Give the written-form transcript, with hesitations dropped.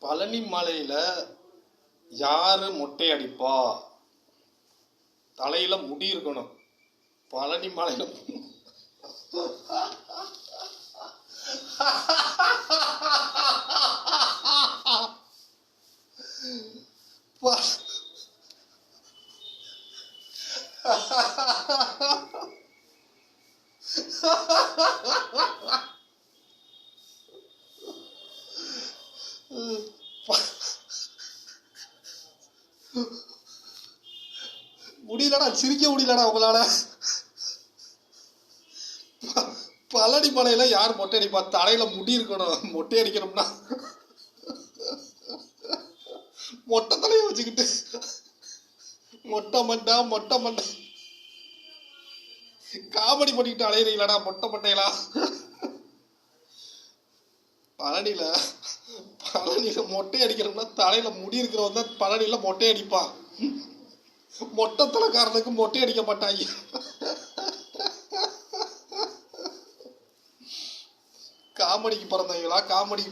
பழனி மலையில யாரு மொட்டை அடிப்பா? தலையில முடி இருக்கணும். பழனி மலையில முடியலடா, சிரிக்க முடியலடா உங்களால. பழனி மலையில யார் மொட்டை அடிப்பா? தலையில முடி இருக்கணும். மொட்டை அடிக்கணும்னா மொட்டை தலையை வச்சுக்கிட்டு மொட்டை மண்டை காமெடி பண்ணிக்கிட்டு அலையிறீங்களாடா மொட்டை மட்டையலா. பழனியில மொட்டை அடிக்கணும்னா தலையில முடி இருக்கிறவன் தான் பழனியில மொட்டை அடிப்பான். மொட்டை தலைக்காரனுக்கு மொட்டை அடிக்க மாட்டாங்க. காமெடிக்கு பிறந்தவங்களா? காமெடிக்கு